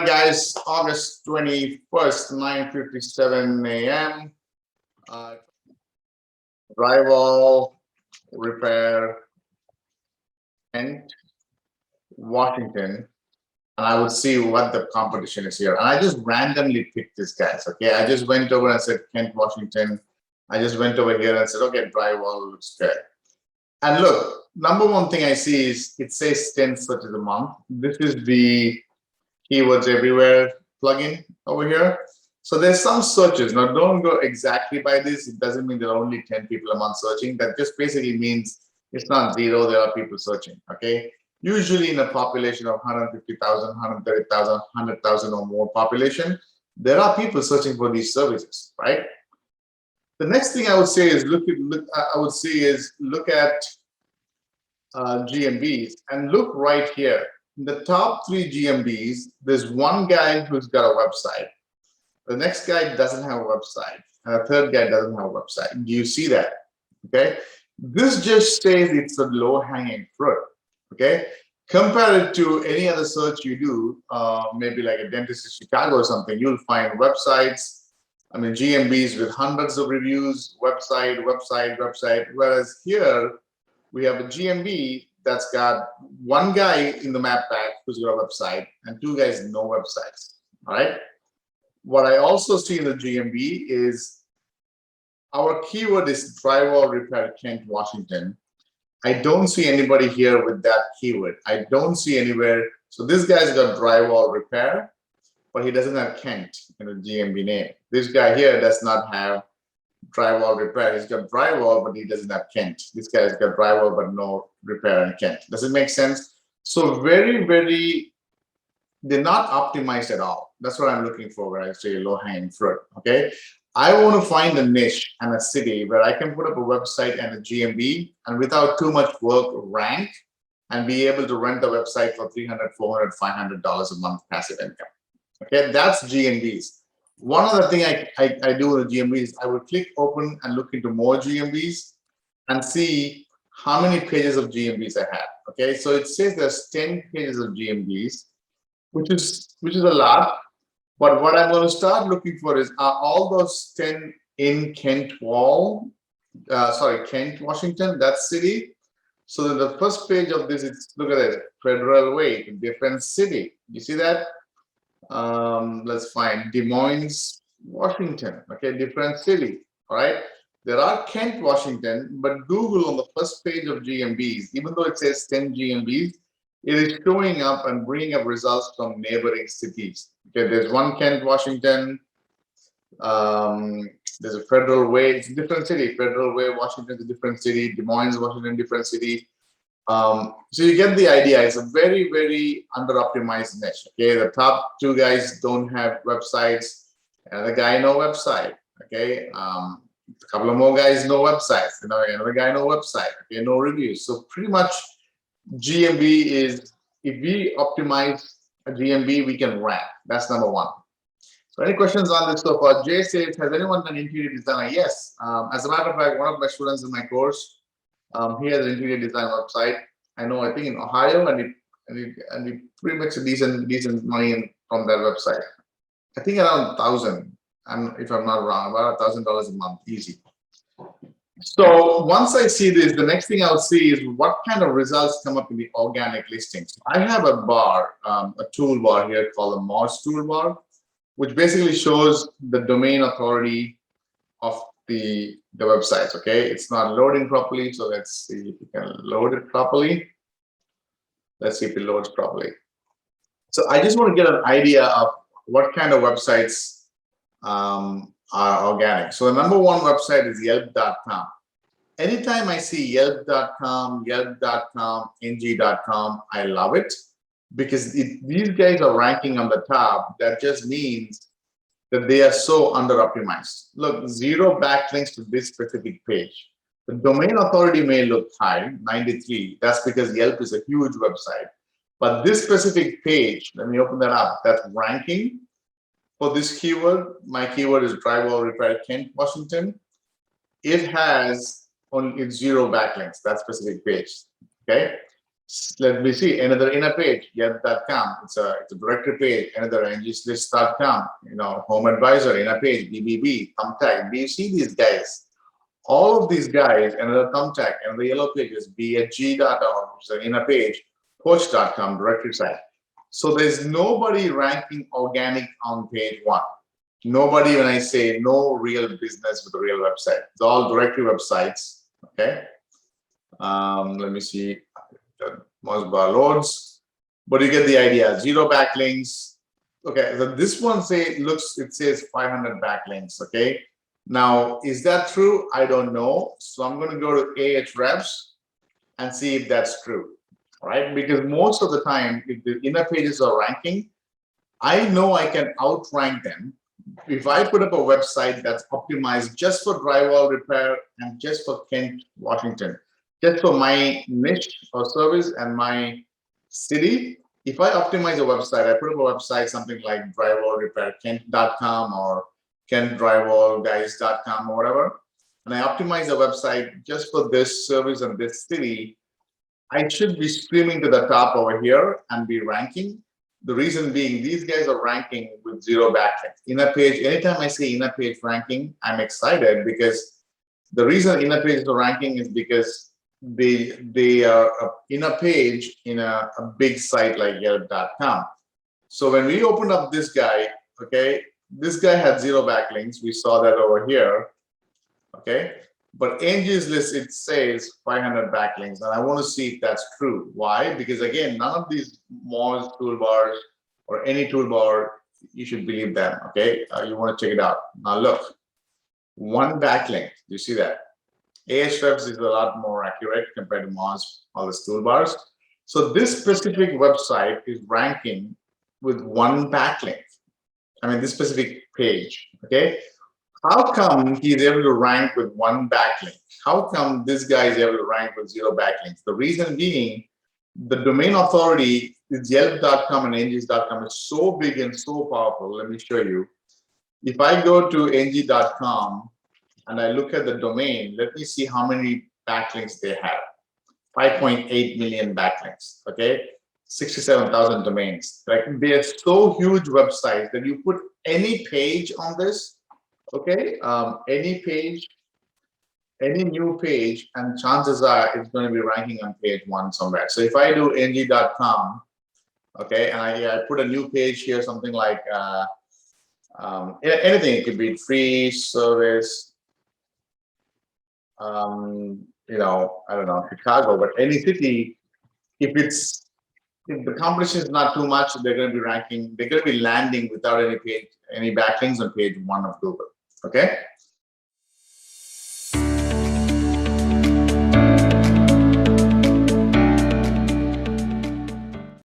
guys, August 21st, 9:57 a.m. Drywall repair, Kent, Washington. And I would see what the competition is here. And I just randomly picked these guys, okay? I just went over and said, Kent, Washington. I just went over here and said, okay, drywall looks good. And look, number one thing I see is it says 10 searches a month. This is the Keywords Everywhere plugin over here. So there's some searches. Now, don't go exactly by this. It doesn't mean there are only 10 people a month searching. That just basically means it's not zero. There are people searching, okay? Usually in a population of 150,000, 130,000, 100,000 or more population, there are people searching for these services, right? The next thing I would say is look at GMBs and look right here. In the top 3 GMBs, there's one guy who's got a website. The next guy doesn't have a website, and the third guy doesn't have a website. Do you see that? Okay, this just says it's a low-hanging fruit. Okay, compare it to any other search you do, maybe like a dentist in Chicago or something. You'll find websites. I mean, GMBs with hundreds of reviews, website. Whereas here we have a GMB that's got one guy in the map pack who's got a website and 2 guys no websites. All right. What I also see in the GMB is our keyword is drywall repair, Kent, Washington. I don't see anybody here with that keyword. I don't see anywhere. So this guy's got drywall repair, but he doesn't have Kent in the GMB name. This guy here does not have drywall repair. He's got drywall, but he doesn't have Kent. This guy's got drywall, but no repair and Kent. Does it make sense? So they're not optimized at all. That's what I'm looking for when I say low-hanging fruit, okay? I want to find a niche and a city where I can put up a website and a GMB and without too much work rank and be able to rent the website for $300, $400, $500 a month passive income. Okay, that's GMBs. One other thing I do with the GMBs, I would click open and look into more GMBs and see how many pages of GMBs I have. Okay, so it says there's 10 pages of GMBs, which is a lot. But what I'm going to start looking for is, are all those 10 in Kent, Washington, that city? So then the first page of this is, look at it, Federal Way, different city. You see that? Let's find Des Moines, Washington, okay, different city, all right? There are Kent, Washington, but Google on the first page of GMBs, even though it says 10 GMBs, it is showing up and bringing up results from neighboring cities. Okay, there's one Kent, Washington. There's a Federal Way. It's a different city. Federal Way, Washington is a different city. Des Moines, Washington, different city. So you get the idea. It's a very, very under-optimized niche. Okay, the top 2 guys don't have websites. Another guy, no website. Okay, a couple of more guys, no websites. Another guy, no website. Okay, no reviews. So pretty much GMB is, if we optimize a GMB, we can rank. That's number 1. So any questions on this so far? Jay says, has anyone done interior design? Yes. As a matter of fact, one of my students in my course, he has an interior design website. I think in Ohio, and he pretty makes a decent money from that website. I think around 1,000, if I'm not wrong, about $1,000 a month, easy. So once I see this, the next thing I'll see is what kind of results come up in the organic listings. I have a bar, a toolbar here called the Moz toolbar, which basically shows the domain authority of the websites. Okay, it's not loading properly, so let's see if we can load it properly. Let's see if it loads properly. So I just want to get an idea of what kind of websites are organic. So the number 1 website is Yelp.com. Anytime I see Yelp.com, Yelp.com, ng.com, I love it because these guys are ranking on the top. That just means that they are so under-optimized. Look, 0 backlinks to this specific page. The domain authority may look high, 93. That's because Yelp is a huge website. But this specific page, let me open that up, that's ranking for this keyword. My keyword is drywall repair, Kent, Washington. It has only 0 backlinks, that specific page, okay? Let me see, another inner page, get.com. It's a directory page, another angieslist.com, home advisor, inner page, BBB, thumbtack. Do you see these guys? All of these guys, another thumbtack, and the yellow pages, 𝐷𝐻G.org, which is an inner page, coach.com, directory site. So there's nobody ranking organic on page 1. Nobody, when I say no real business with a real website. It's all directory websites, okay? Let me see, the mouse bar loads, but you get the idea. 0 backlinks. Okay, so this one it says 500 backlinks, okay? Now, is that true? I don't know. So I'm going to go to Ahrefs and see if that's true, all right? Because most of the time, if the inner pages are ranking, I know I can outrank them. If I put up a website that's optimized just for drywall repair and just for Kent, Washington, just for my niche or service and my city, if I optimize a website, I put up a website, something like drywall repair Kent.com or KentDrywallGuys.com or whatever, and I optimize the website just for this service and this city, I should be screaming to the top over here and be ranking. The reason being, these guys are ranking with 0 backlinks. Inner page, anytime I say inner page ranking, I'm excited because the reason inner page is ranking is because they are an inner page in a big site like Yelp.com. So when we opened up this guy, okay, this guy had 0 backlinks. We saw that over here, okay? But Angie's List, it says 500 backlinks, and I want to see if that's true. Why? Because again, none of these Moz toolbars or any toolbar, you should believe them, okay? You want to check it out. Now look, 1 backlink, do you see that? Ahrefs is a lot more accurate compared to Moz, all these toolbars. So this specific website is ranking with 1 backlink. I mean, this specific page, okay? How come he's able to rank with 1 backlink? How come this guy is able to rank with 0 backlinks? The reason being, the domain authority is Yelp.com and Angies.com is so big and so powerful. Let me show you. If I go to Angie.com and I look at the domain, let me see how many backlinks they have. 5.8 million backlinks, okay? 67,000 domains. Like, they're so huge websites that you put any page on this, okay, any page, any new page, and chances are it's going to be ranking on page 1 somewhere. So if I do ng.com, okay, and I put a new page here, something like anything, it could be free service, I don't know, Chicago, but any city, if the competition is not too much, they're going to be ranking, they're going to be landing without any backlinks on page 1 of Google. Okay,